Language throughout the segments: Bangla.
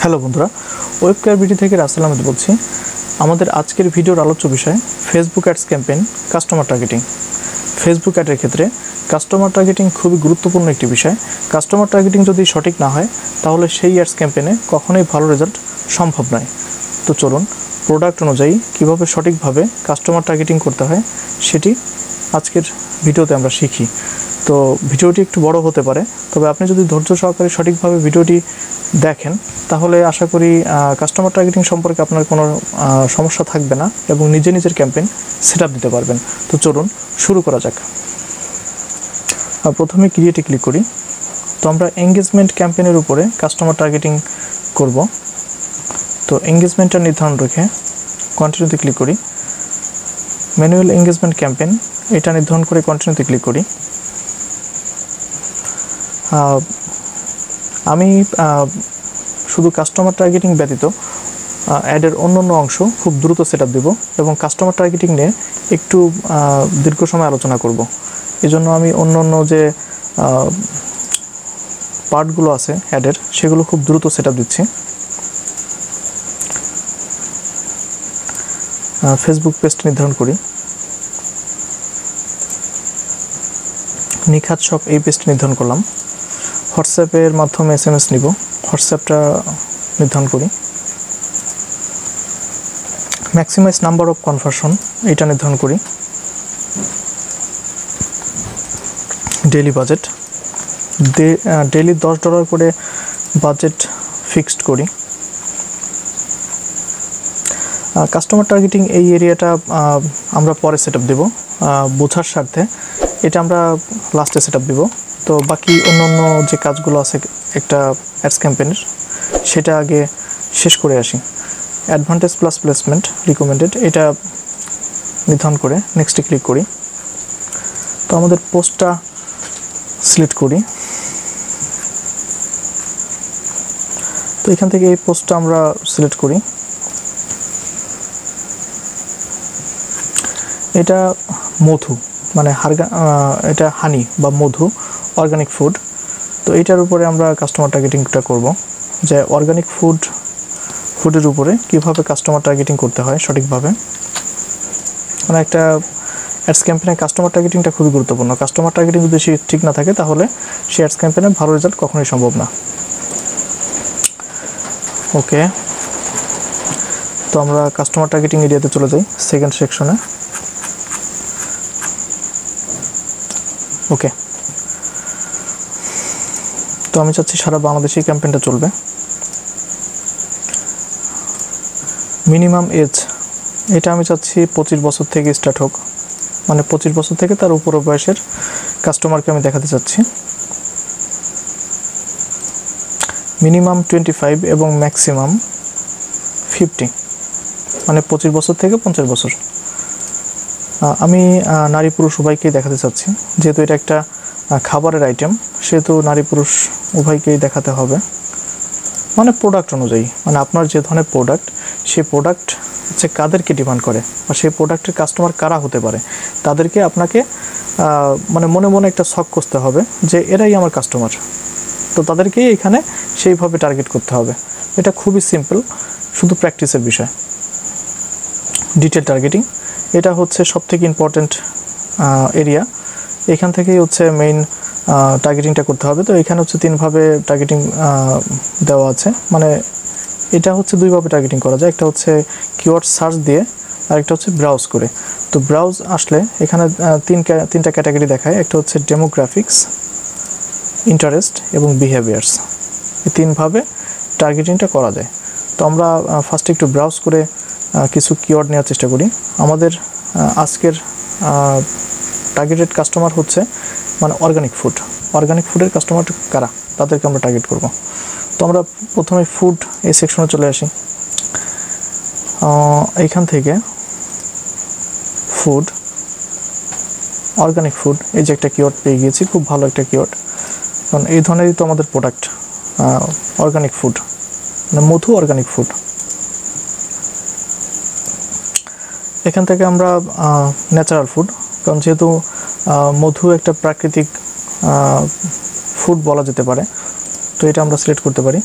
হ্যালো বন্ধুরা, ওয়েব কেয়ার বিডি থেকে রাসেল আহমেদ বলছি। আমাদের আজকের ভিডিওর আলোচ্য বিষয় Facebook ads campaign customer targeting. Facebook অ্যাডের ক্ষেত্রে কাস্টমার টার্গেটিং খুবই গুরুত্বপূর্ণ একটি বিষয়। কাস্টমার টার্গেটিং যদি সঠিক না হয় তাহলে সেই অ্যাডস ক্যাম্পেইনে কখনোই ভালো রেজাল্ট সম্ভব নয়। তো চলুন প্রোডাক্ট অনুযায়ী কীভাবে সঠিকভাবে কাস্টমার টার্গেটিং করতে হয় সেটি আজকের ভিডিওতে আমরা শিখি। তো ভিডিওটি একটু বড় হতে পারে, তবে আপনি যদি ধৈর্য সহকারে সঠিকভাবে ভিডিওটি দেখেন তাহলে আশা করি কাস্টমার টার্গেটিং সম্পর্কে আপনার কোনো সমস্যা থাকবে না এবং নিজের ক্যাম্পেইন সেট আপ দিতে পারবেন। তো চলুন শুরু করা যাক। প্রথমে ক্রিয়েটে ক্লিক করি। তো আমরা এঙ্গেজমেন্ট ক্যাম্পেইনের উপরে কাস্টমার টার্গেটিং করব। তো এঙ্গেজমেন্টটা নির্ধারণ রেখে কন্টিনিউতে ক্লিক করি। ম্যানুয়াল এঙ্গেজমেন্ট ক্যাম্পেইন এটা নির্ধারণ করে কন্টিনিউতে ক্লিক করি। আমি শুধু কাস্টমার টার্গেটিং ব্যতীত অ্যাডের অন্যান্য অংশ খুব দ্রুত সেট আপ দেবো এবং কাস্টমার টার্গেটিং নিয়ে একটু দীর্ঘ সময় আলোচনা করব। এজন্য আমি অন্যান্য যে পার্টগুলো আছে অ্যাডের সেগুলো খুব দ্রুত সেট আপ দিচ্ছি। ফেসবুক পেজটি নির্ধারণ করি। নিখাত শপ এই পেজটি নির্ধারণ করলাম। হোয়াটসঅ্যাপের মাধ্যমে SMS নিব, হোয়াটসঅ্যাপটা নির্ধারণ করি। ম্যাক্সিমাইজ নাম্বার অফ কনভার্সন এটা নির্ধারণ করি। ডেইলি বাজেট ডেইলি $10 করে বাজেট ফিক্সড করি। কাস্টমার টার্গেটিং এই এরিয়াটা আমরা পরে সেট আপ দেবো বোঝার স্বার্থে, এটা আমরা লাস্টে সেট আপ দেবো। তো বাকি অন্য যে কাজগুলো আছে একটা অ্যাডস ক্যাম্পেইনের সেটা আগে শেষ করে আসি। অ্যাডভান্টেজ প্লাস প্লেসমেন্ট রিকমেন্ডেড এটা নির্ধারণ করে নেক্সটে ক্লিক করি। তো আমাদের পোস্টটা সিলেক্ট করি। তো এখান থেকে এই পোস্টটা আমরা সিলেক্ট করি। এটা মধু মানে এটা হানি বা মধু অর্গানিক ফুড। তো এইটার উপরে আমরা কাস্টমার টার্গেটিংটা করব, যে অর্গানিক ফুডের উপরে কীভাবে কাস্টমার টার্গেটিং করতে হয় সঠিকভাবে। মানে একটা অ্যাডস ক্যাম্পেইনে কাস্টমার টার্গেটিংটা খুবই গুরুত্বপূর্ণ। কাস্টমার টার্গেটিং যদি ঠিক না থাকে তাহলে সেই অ্যাডস ক্যাম্পেইনে ভালো রেজাল্ট কখনোই সম্ভব না। ওকে, তো আমরা কাস্টমার টার্গেটিং এরিয়াতে চলে যাই, সেকেন্ড সেকশনে। ওকে, তো আমি চাচ্ছি সারা বাংলাদেশে ক্যাম্পেইনটা চলবে। মিনিমাম এজ এটা আমি চাচ্ছি 25 বছর থেকে স্টার্ট হোক, মানে 25 বছর থেকে তার উপর বয়সের কাস্টমারকে আমি দেখাতে চাচ্ছি। মিনিমাম 25 এবং ম্যাক্সিমাম 50, মানে 25 বছর থেকে 50 বছর। আমি নারী পুরুষ উভয়কেই দেখাতে চাচ্ছি, যেহেতু এটা একটা খাবারের আইটেম সেহেতু নারী পুরুষ উভয়কেই দেখাতে হবে। মানে প্রোডাক্ট অনুযায়ী, মানে আপনার যে ধরনের প্রোডাক্ট সেই প্রোডাক্ট হচ্ছে কাদেরকে ডিমান্ড করে বা সেই প্রোডাক্টের কাস্টমার কারা হতে পারে তাদেরকে আপনাকে মানে মনে মনে একটা শখ করতে হবে যে এরাই আমার কাস্টমার। তো তাদেরকেই এখানে সেইভাবে টার্গেট করতে হবে। এটা খুবই সিম্পল, শুধু প্র্যাকটিসের বিষয়। ডিটেল টার্গেটিং এটা হচ্ছে সবথেকে ইম্পর্ট্যান্ট এরিয়া। এখান থেকেই হচ্ছে মেইন টার্গেটিংটা করতে হবে। তো এখানে হচ্ছে 3ভাবে টার্গেটিং দেওয়া আছে, মানে এটা হচ্ছে 2ভাবে টার্গেটিং করা যায়। একটা হচ্ছে কিওয়ার্ড সার্চ দিয়ে আর একটা হচ্ছে ব্রাউজ করে। তো ব্রাউজ আসলে এখানে তিনটা ক্যাটাগরি দেখায়। একটা হচ্ছে ডেমোগ্রাফিক্স, ইন্টারেস্ট এবং বিহেভিয়ার্স। এই 3ভাবে টার্গেটিংটা করা যায়। তো আমরা ফার্স্টে একটু ব্রাউজ করে কিছু কিওয়ার্ড নেওয়ার চেষ্টা করি। আমাদের আজকের টার্গেটেড কাস্টমার হচ্ছে মানে অর্গানিক ফুডের কাস্টমার কারা তাদেরকে আমরা টার্গেট করব। তো আমরা প্রথমে ফুড এই সেকশনে চলে আসি। এইখান থেকে ফুড, অর্গানিক ফুড এই যে একটা কিওয়ার্ড পেয়ে গিয়েছি, খুব ভালো একটা কিওয়ার্ড, কারণ এই ধরনেরই তো আমাদের প্রোডাক্ট অর্গানিক ফুড, মানে মধু অর্গানিক ফুড। এখান থেকে আমরা ন্যাচারাল ফুড, কারণ যেহেতু মধু একটা প্রাকৃতিক ফুড বলা যেতে পারে, তো এটা আমরা সিলেক্ট করতে পারি।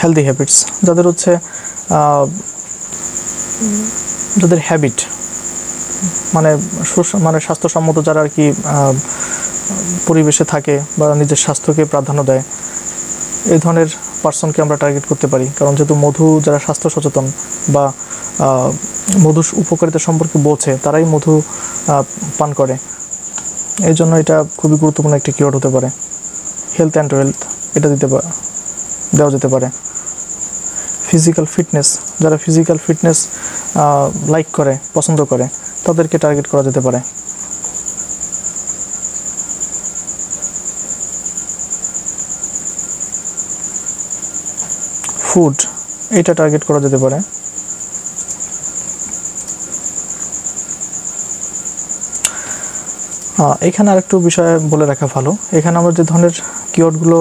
হেলদি হ্যাবিটস, যাদের হচ্ছে যাদের হ্যাবিট মানে মানে স্বাস্থ্যসম্মত, যারা আর কি পরিবেশে থাকে বা নিজের স্বাস্থ্যকে প্রাধান্য দেয়, এই ধরনের পার্সনকে আমরা টার্গেট করতে পারি। কারণ যেহেতু মধু যারা স্বাস্থ্য সচেতন বা মধু উপকারিতা সম্পর্কে বোঝে, তারাই মধু পান করে, এই জন্য এটা খুবই গুরুত্বপূর্ণ একটি কিওয়ার্ড হতে পারে। হেলথ অ্যান্ড ওয়েলথ, এটা দেওয়া যেতে পারে। ফিজিক্যাল ফিটনেস, যারা ফিজিক্যাল ফিটনেস লাইক করে, পছন্দ করে, তাদেরকে টার্গেট করা যেতে পারে। ফুড, এটা টার্গেট করা যেতে পারে। এখানে আরেকটু বিষয় বলে রাখা ভালো, এখানে আমরা যে ধরনের কিওয়ার্ডগুলো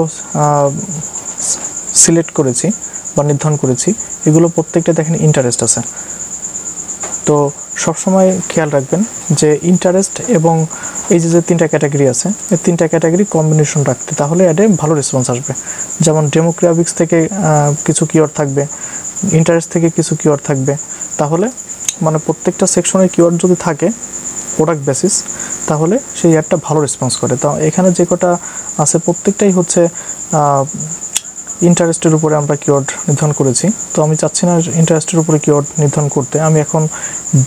সিলেক্ট করেছি বা নির্ধারণ করেছি, এগুলো প্রত্যেকটা দেখেন ইন্টারেস্ট আছে। তো সবসময় খেয়াল রাখবেন যে ইন্টারেস্ট এবং এই যে তিনটা ক্যাটাগরি আছে, এই তিনটা ক্যাটাগরি কম্বিনেশন রাখতে, তাহলে অ্যাডে ভালো রেসপন্স আসবে। যেমন ডেমোগ্রাফিক্স থেকে কিছু কিওয়ার্ড থাকবে, ইন্টারেস্ট থেকে কিছু কিওয়ার্ড থাকবে, তাহলে মানে প্রত্যেকটা সেকশনের কিওয়ার্ড যদি থাকে প্রোডাক্ট বেসিস, তাহলে সেই অ্যাডটা ভালো রেসপন্স করে। তো এখানে যে কটা আছে প্রত্যেকটাই হচ্ছে ইন্টারেস্টের উপরে আমরা কিওয়ার্ড নির্ধারণ করেছি। তো আমি চাচ্ছি না ইন্টারেস্টের উপরে কিওয়ার্ড নির্ধারণ করতে, আমি এখন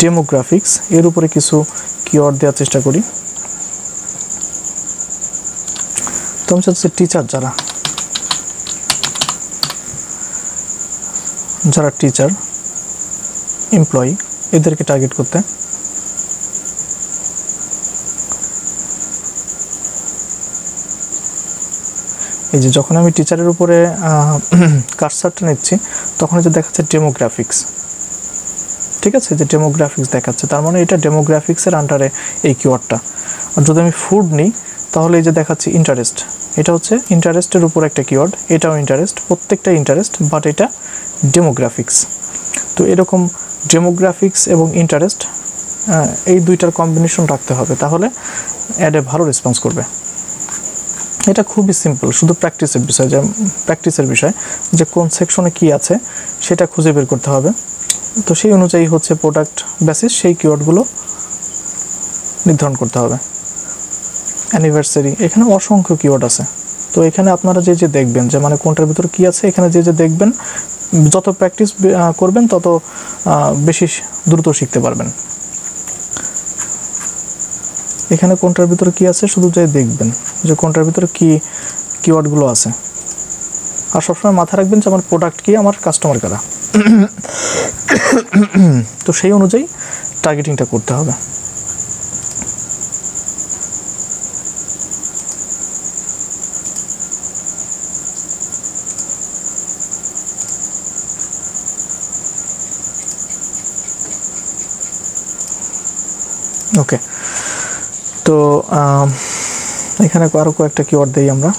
ডেমোগ্রাফিক্স এর উপরে কিছু কিওয়ার্ড দেওয়ার চেষ্টা করি। তো আমি চাচ্ছি টিচার, যারা টিচার এমপ্লয়ি, এদেরকে টার্গেট করতে। এই যে যখন আমি টিচারের উপরে কার্সারটা নিচ্ছি, তখন যে দেখাচ্ছে ডেমোগ্রাফিক্স, ঠিক আছে, যে ডেমোগ্রাফিক্স দেখাচ্ছে, তার মানে এটা ডেমোগ্রাফিক্সের আন্ডারে এই কিওয়ার্ডটা। আর যদি আমি ফুড নিই, তাহলে এই যে দেখাচ্ছে ইন্টারেস্ট, এটা হচ্ছে ইন্টারেস্টের উপর একটা কিওয়ার্ড, এটাও ইন্টারেস্ট, প্রত্যেকটা ইন্টারেস্ট, বাট এটা ডেমোগ্রাফিক্স। তো এরকম ডেমোগ্রাফিক্স এবং ইন্টারেস্ট, এই দুইটার কম্বিনেশন রাখতে হবে, তাহলে অ্যাডে ভালো রেসপন্স করবে। এটা খুবই সিম্পল, শুধু প্র্যাকটিসের বিষয় যে কোন সেকশনে কি আছে সেটা খুঁজে বের করতে হবে। তো সেই অনুযায়ী হচ্ছে প্রোডাক্ট বেসিস সেই কিওয়ার্ডগুলো নির্ধারণ করতে হবে। অ্যানিভার্সারি, এখানে অসংখ্য কিওয়ার্ড আছে। তো এখানে আপনারা যে দেখবেন যে মানে কোনটার ভিতরে কি আছে, এখানে যে দেখবেন, যত প্র্যাকটিস করবেন তত বেশি দ্রুত শিখতে পারবেন। এখানে কোনটার ভিতরে কি আছে শুধু যাই দেখবেন যে কোনটার ভিতরে কি কিওয়ার্ডগুলো আছে। আর সবসময় মাথায় রাখবেন যে আমার প্রোডাক্ট কি, আমার কাস্টমার কারা। তো সেই অনুযায়ী টার্গেটিংটা করতে হবে। ওকে, তো এখানে আরও কয়েকটা কিওয়ার্ড দিই আমরা।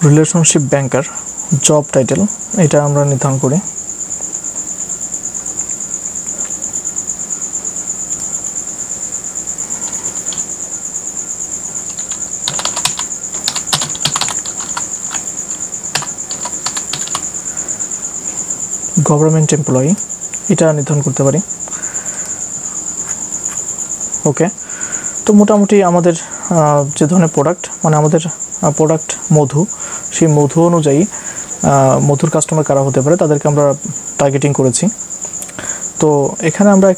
রিলেশনশিপ ব্যাংকার, জব টাইটেল, এটা আমরা নির্ধারণ করি। গভর্নমেন্ট এমপ্লয়ি, এটা নির্ধারণ করতে পারি। ওকে, তো মোটামুটি আমাদের যে ধরনের প্রোডাক্ট, মানে আমাদের প্রোডাক্ট মধু, সেই মধু অনুযায়ী মধুর কাস্টমার কারা হতে পারে তাদেরকে আমরা টার্গেটিং করেছি। তো এখানে আমরা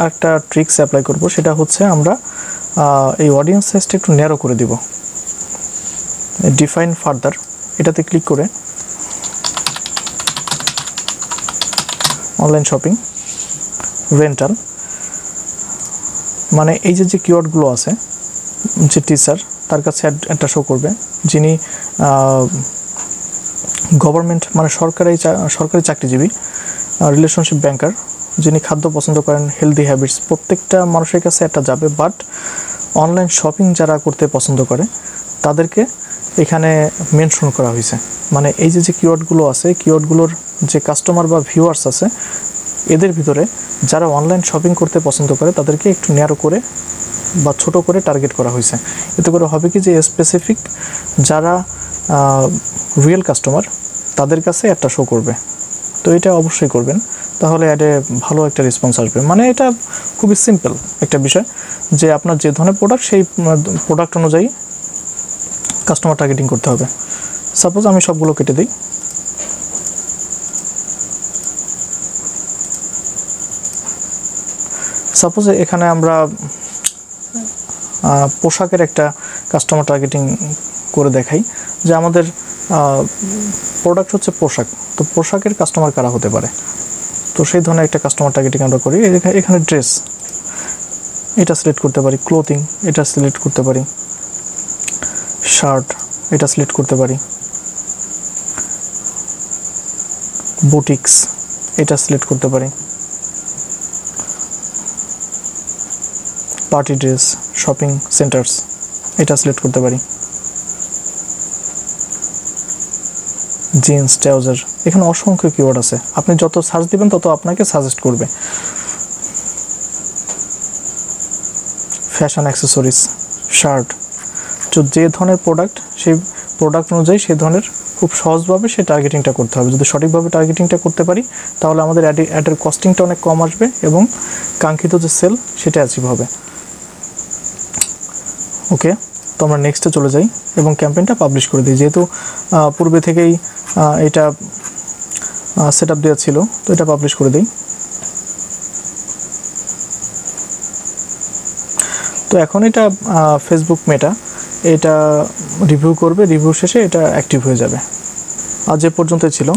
একটা ট্রিক্স অ্যাপ্লাই করব, সেটা হচ্ছে আমরা এই অডিয়েন্স সাইজটা একটু ন্যারো করে দিব। ডিফাইন ফার্দার, এটাতে ক্লিক করে অনলাইন শপিং, রেন্টাল, মানে এই যে কিওয়ার্ডগুলো আছে, যে টিচার তার কাছে একটা শো করবে, যিনি গভর্নমেন্ট মানে সরকারি চাকরিজীবী, রিলেশনশিপ ব্যাংকার, যিনি খাদ্য পছন্দ করেন, হেলদি হ্যাবিটস, প্রত্যেকটা মানুষের কাছে একটা যাবে। বাট অনলাইন শপিং যারা করতে পছন্দ করে তাদেরকে এখানে মেনশন করা হয়েছে। মানে এই যে কিওয়ার্ডগুলো আছে, কিওয়ার্ডগুলোর যে কাস্টমার বা ভিউয়ার্স আছে, এদের ভিতরে যারা অনলাইন শপিং করতে পছন্দ করে তাদেরকে একটু ন্যারো করে বা ছোট করে টার্গেট করা হয়েছে। এতে করে হবে কি যে স্পেসিফিক যারা রিয়েল কাস্টমার তাদের কাছে একটা শো করবে। তো এটা অবশ্যই করবেন, তাহলে অ্যাডে ভালো একটা রেসপন্স আসবে। মানে এটা খুবই সিম্পল একটা বিষয় যে আপনার যে ধরনের প্রোডাক্ট সেই প্রোডাক্ট অনুযায়ী কাস্টমার টার্গেটিং করতে হবে। সাপোজ আমি সবগুলো কেটে দিই। সাপোজ এখানে আমরা পোশাকের একটা কাস্টমার টার্গেটিং করে দেখাই যে আমাদের প্রোডাক্ট হচ্ছে পোশাক, তো পোশাকের কাস্টমার কারা হতে পারে। তো সেই ধরনের একটা কাস্টমার টার্গেটিং আমরা করি। এখানে ড্রেস এটা সিলেক্ট করতে পারি, ক্লোথিং এটা সিলেক্ট করতে পারি, শার্ট এটা সিলেক্ট করতে পারি, বুটিক্স এটা সিলেক্ট করতে পারি, পার্টি ড্রেস, শপিং সেন্টার্স এটা সিলেক্ট করতে পারি, জিন্স, ট্রাউজার। এখানে অসংখ্য কিওয়ার্ড আছে, আপনি যত সার্চ দিবেন তত আপনাকে সাজেস্ট করবে। ফ্যাশন অ্যাক্সেসরিজ, শার্ট, তো যে ধরনের প্রোডাক্ট সেই প্রোডাক্ট অনুযায়ী সেই ধরনের খুব সহজভাবে সেই টার্গেটিংটা করতে হবে। যদি সঠিকভাবে টার্গেটিংটা করতে পারি তাহলে আমাদের অ্যাডের কস্টিংটা অনেক কম আসবে এবং কাঙ্ক্ষিত যে সেল সেটা অ্যাচিভ হবে। ওকে, তো আমরা নেক্সটে চলে যাই এবং ক্যাম্পেইনটা পাবলিশ করে দিই। যেহেতু পূর্বে থেকেই এটা সেট আপ দেওয়া ছিল, তো এটা পাবলিশ করে দিই। তো এখন এটা ফেসবুক মেটা এটা রিভিউ করবে, রিভিউ শেষে এটা অ্যাক্টিভ হয়ে যাবে। আজ এ পর্যন্তই ছিল।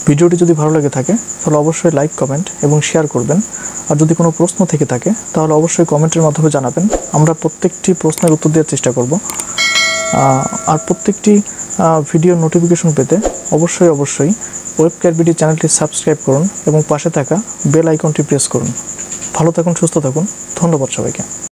ভিডিওটি যদি ভালো লেগে থাকে তাহলে অবশ্যই লাইক, কমেন্ট এবং শেয়ার করবেন। আর যদি কোনো প্রশ্ন থেকে থাকে তাহলে অবশ্যই কমেন্টের মাধ্যমে জানাবেন, আমরা প্রত্যেকটি প্রশ্নের উত্তর দেওয়ার চেষ্টা করব। আর প্রত্যেকটি ভিডিও নোটিফিকেশন পেতে অবশ্যই ওয়েব কেয়ার বিডি চ্যানেলটি সাবস্ক্রাইব করুন এবং পাশে থাকা বেল আইকনটি প্রেস করুন। ভালো থাকুন, সুস্থ থাকুন, ধন্যবাদ সবাইকে।